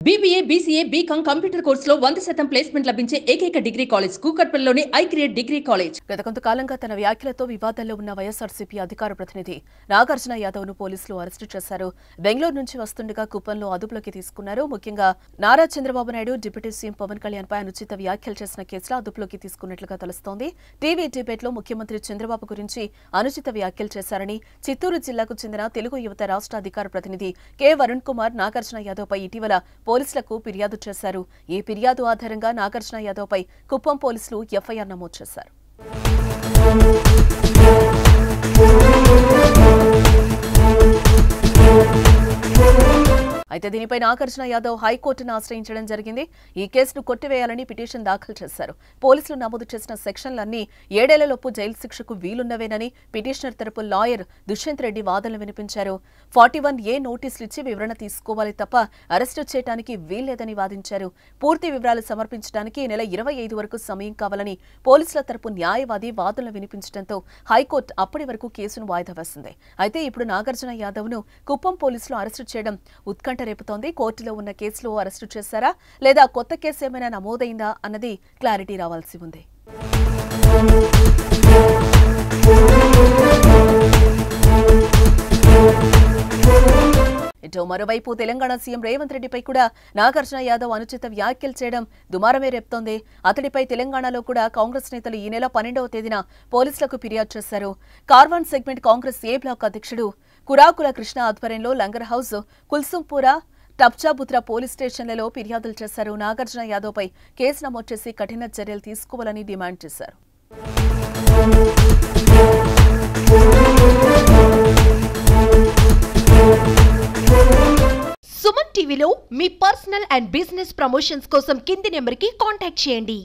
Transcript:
BBA, BCA, BCom computer కోర్సులో 100% placement లభించే ఏకైక డిగ్రీ కాలేజ్ కూకట్పల్లిలోని ఐక్రియేట్ డిగ్రీ కాలేజ్. గత కొంతకాలంగా తన వ్యాఖ్యలతో వివాదాల్లో ఉన్న వైఎస్ఆర్సీపీ అధికార ప్రతినిధి నాగార్జున యాదవ్ ను పోలీసులు అరెస్టు చేశారు. బెంగళూరు నుంచి వస్తుండగా కుప్పంలో అదుపులోకి తీసుకున్నారు. ముఖ్యంగా నారా చంద్రబాబు నాయుడు, డిప్యూటీ సీఎం పవన్ కళ్యాణ్ పై అనుచిత వ్యాఖ్యలు చేసిన కేసులో అదుపులోకి తీసుకున్నట్లుగా తెలుస్తోంది. టీవీ డిబేట్ లో ముఖ్యమంత్రి చంద్రబాబు గురించి అనుచిత వ్యాఖ్యలు చేశారని చిత్తూరు జిల్లాకు చెందిన తెలుగు యువత రాష్ట్ర అధికార ప్రతినిధి కె వరుణ్ కుమార్ నాగార్జున యాదవ్ పై ఇటీవల పోలీసులకు ఫిర్యాదు చేశారు. ఈ ఫిర్యాదు ఆధారంగా నాగార్జున యాదవ్ పై కుప్పం పోలీసులు ఎఫ్ఐఆర్ నమోదు చేశారు. అయితే దీనిపై నాగార్జున యాదవ్ హైకోర్టును ఆశ్రయించడం జరిగింది. ఈ కేసును కొట్టివేయాలని పిటిషన్ దాఖలు చేశారు. పోలీసులు నమోదు చేసిన సెక్షన్లన్నీ 7 ఏళ్లలోపు జైలు శిక్షకు వీలున్నవేనని పిటిషనర్ తరపు లాయర్ దుష్యంత్ రెడ్డి వాదనలు వినిపించారు. 41A నోటీసులు ఇచ్చి వివరణ తీసుకోవాలి తప్ప అరెస్టు చేయడానికి వీల్లేదని వాదించారు. పూర్తి వివరాలు సమర్పించడానికి ఈ నెల 25 వరకు సమయం కావాలని పోలీసుల తరపు న్యాయవాది వాదనలు వినిపించడంతో హైకోర్టు అప్పటి వరకు కేసును వాయిదా వేసింది. అయితే ఇప్పుడు నాగార్జున యాదవ్ ను కుప్పం పోలీసులు అరెస్టు చేయడం ఉత్కంఠ రేపుతోంది. కోర్టులో ఉన్న కేసులో అరెస్టు చేశారా లేదా కొత్త కేసు ఏమైనా నమోదైందా అన్నది క్లారిటీ రావాల్సి ఉంది. ఇటు మరోవైపు తెలంగాణ సీఎం రేవంత్ రెడ్డిపై కూడా నాగార్జున యాదవ్ అనుచిత వ్యాఖ్యలు చేయడం దుమారమే రేపుతోంది. అతడిపై తెలంగాణలో కూడా కాంగ్రెస్ నేతలు ఈ నెల 12వ తేదీన పోలీసులకు ఫిర్యాదు చేశారు. కార్వాన్ సెగ్మెంట్ కాంగ్రెస్ ఏ బ్లాక్ అధ్యక్షుడు కురాకుల కృష్ణ ఆధ్వర్యంలో లంగర్ హౌస్, కుల్సుంపురా, టప్చాబుత్రా పోలీస్ స్టేషన్లలో ఫిర్యాదులు చేశారు. నాగార్జున యాదవ్ పై కేసు నమోదు చేసి కఠిన చర్యలు తీసుకోవాలని డిమాండ్ చేశారు. సుమన్ టీవీలో మీ పర్సనల్ అండ్ బిజినెస్ ప్రమోషన్స్ కోసం కింది నెంబర్కి కాంటాక్ట్ చేయండి.